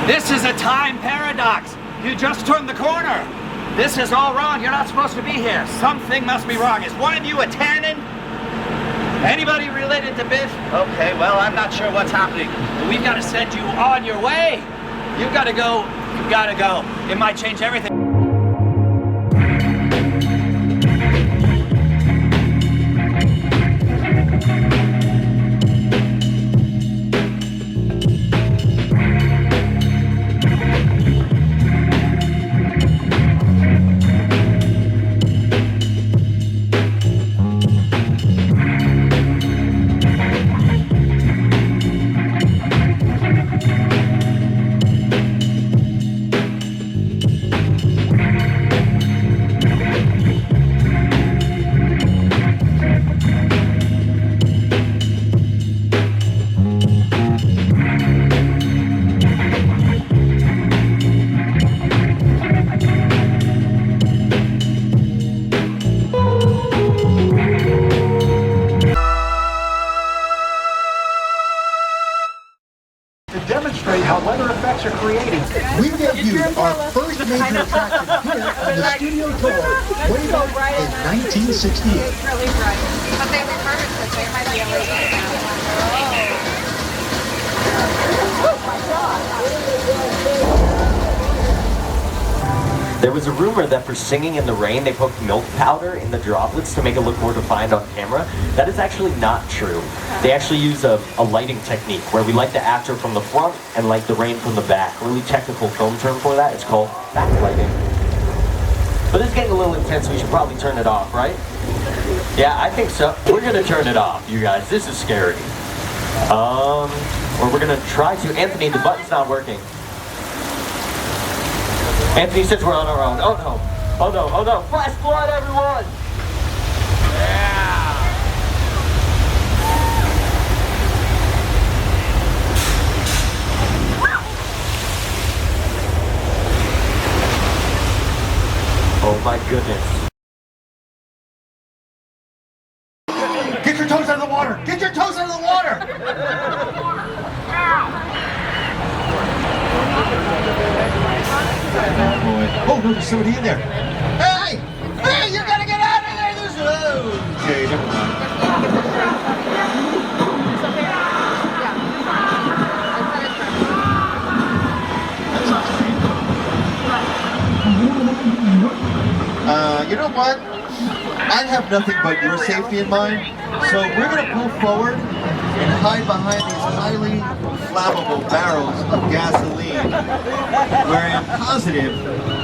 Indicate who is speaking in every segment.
Speaker 1: This is a time paradox. You just turned the corner. This is all wrong. You're not supposed to be here. Something must be wrong. Is one of you a tannin? Anybody related to Biff? Okay, well, I'm not sure what's happening. But we've got to send you on your way. You've got to go. You've got to go. It might change everything.
Speaker 2: Demonstrate how weather effects are created. We debuted our first major attraction here on the studio tour way back in 1968.
Speaker 3: Really bright. But they refurbished it, so it might be a late
Speaker 4: There was a rumor that for singing in the rain, they poked milk powder in the droplets to make it look more defined on camera. That is actually not true. They actually use a lighting technique where we light the actor from the front and light the rain from the back. A really technical film term for that. It's called backlighting. But it's getting a little intense. We should probably turn it off, right? Yeah, I think so. We're gonna turn it off, you guys. This is scary. Or we're gonna try to. Anthony, the button's not working. Anthony says we're on our own. Oh no. Oh no. Oh no. Flash flood, everyone! Yeah! Oh my goodness.
Speaker 2: Get your toes out of the water! Get your toes out of the water! Oh no, there's somebody in there. Hey! Hey, you gotta get out of there! There's okay, never mind. You know what? I have nothing but your safety in mind, so we're gonna move forward and hide behind these highly flammable barrels of gasoline, where I'm positive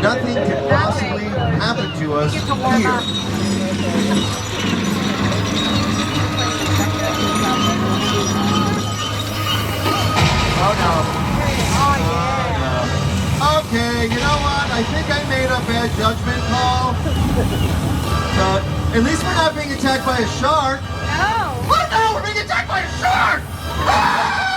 Speaker 2: nothing can possibly happen to us here. Oh no. Okay, you know what? I think I made a bad judgment call. At least we're not being attacked by a shark.
Speaker 3: No.
Speaker 2: What? No, we're being attacked by a shark! Ah!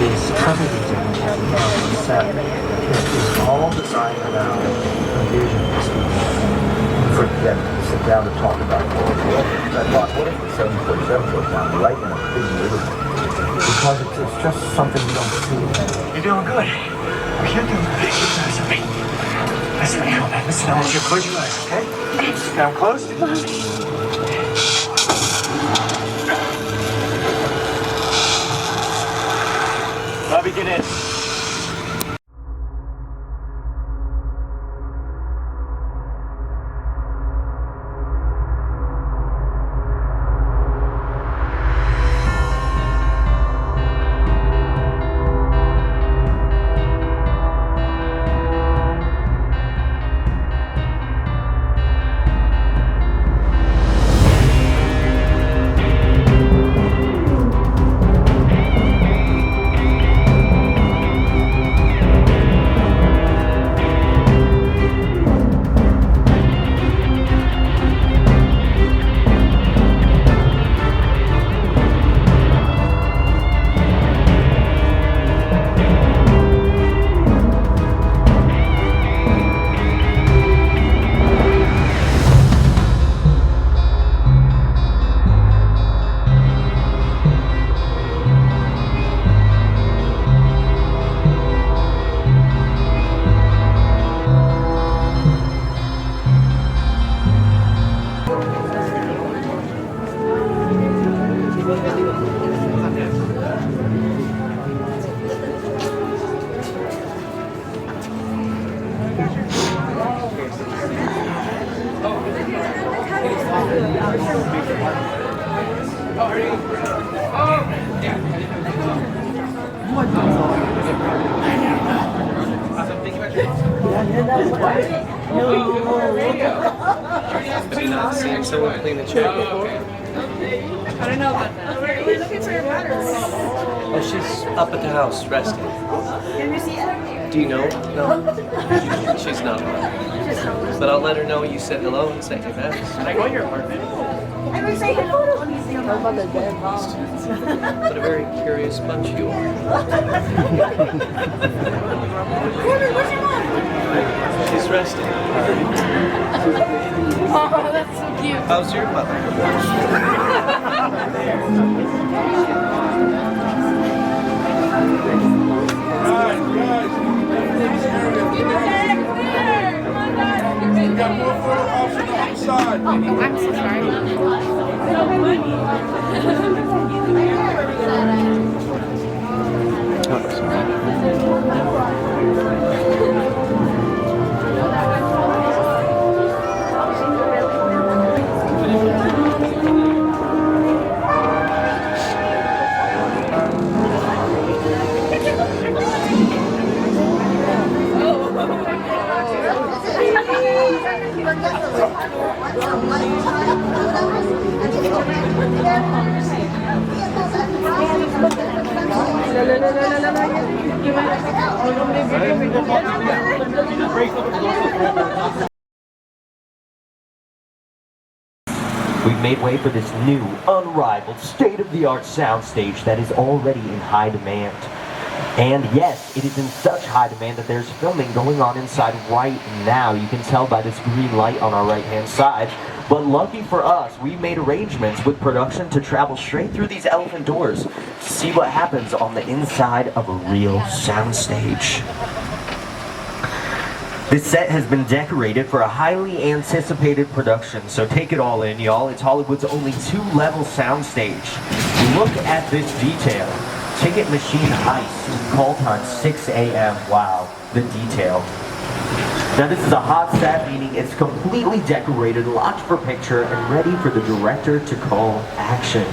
Speaker 5: is covered in set. It is all designed around a vision for them to sit down and talk about it. I thought, what if the 747 goes down right in a big neighborhood? Because it's just something you don't see. You're doing good. You're doing good. Listen, I want you to close your eyes, okay? Now closed. Bobby, get in.
Speaker 6: Have you not seen someone clean the chair before?
Speaker 3: I don't know about that. We're looking for your mother.
Speaker 6: Oh, she's up at the house resting.
Speaker 3: Can you see it?
Speaker 6: Do you know? No. She's not well. But I'll let her know you said hello and say hey back. Can I go to your apartment?
Speaker 3: I will say hello.
Speaker 6: What a very curious bunch you are.
Speaker 3: Where's your mom?
Speaker 6: She's resting.
Speaker 3: Oh, that's so cute.
Speaker 6: How's your mother?
Speaker 3: I'm so
Speaker 4: We've made way for this new, unrivaled, state-of-the-art soundstage that is already in high demand. And yes, it is in such high demand that there's filming going on inside right now. You can tell by this green light on our right-hand side. But lucky for us, we made arrangements with production to travel straight through these elephant doors to see what happens on the inside of a real soundstage. This set has been decorated for a highly anticipated production, so take it all in, y'all. It's Hollywood's only two-level soundstage. Look at this detail. Ticket machine heist, call time 6 a.m. Wow, the detail. Now this is a hot set, meaning it's completely decorated, locked for picture, and ready for the director to call action.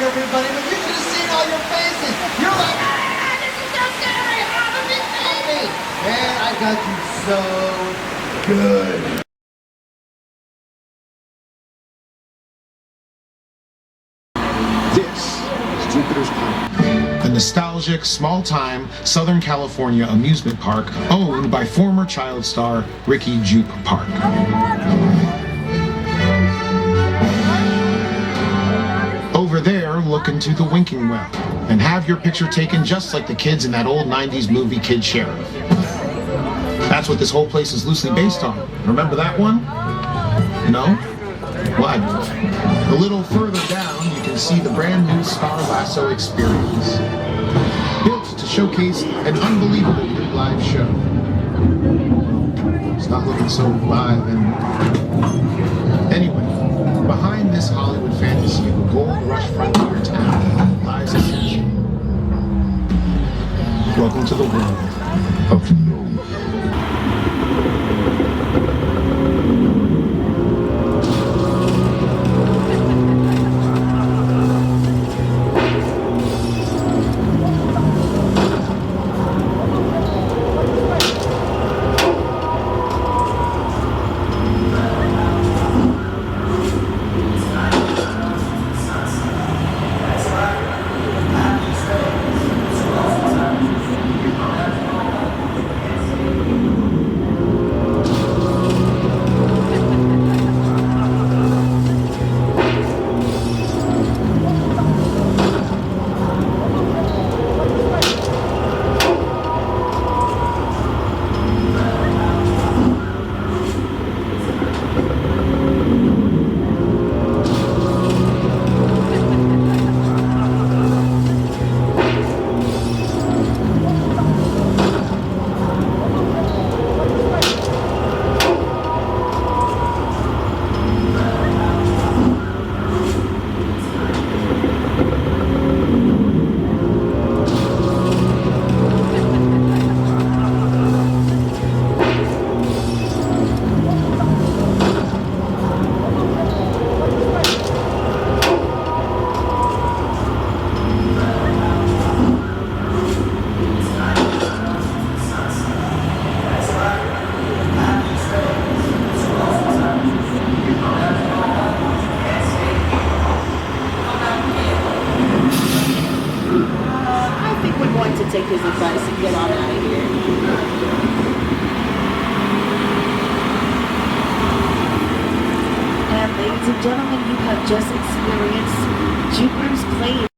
Speaker 2: everybody, but you should have seen all your faces. You're like, ah, this is so scary. Oh, the big baby. Man, I got you so good.
Speaker 7: This is Jupiter's Park, the nostalgic, small-time Southern California amusement park owned by former child star Ricky Jupe Park. Over there, look into the winking well and have your picture taken just like the kids in that old 90s movie Kid Sheriff. That's what this whole place is loosely based on. Remember that one? No? What? A little further down, you can see the brand new Star Lasso experience. Built to showcase an unbelievable new live show. It's not looking so live and... Anyway, behind this Hollywood fantasy of a gold rush frontier town lies a future. Welcome to the world of no.
Speaker 8: Take his advice and get on out of here. And ladies and gentlemen, you have just experienced Jupiter's Play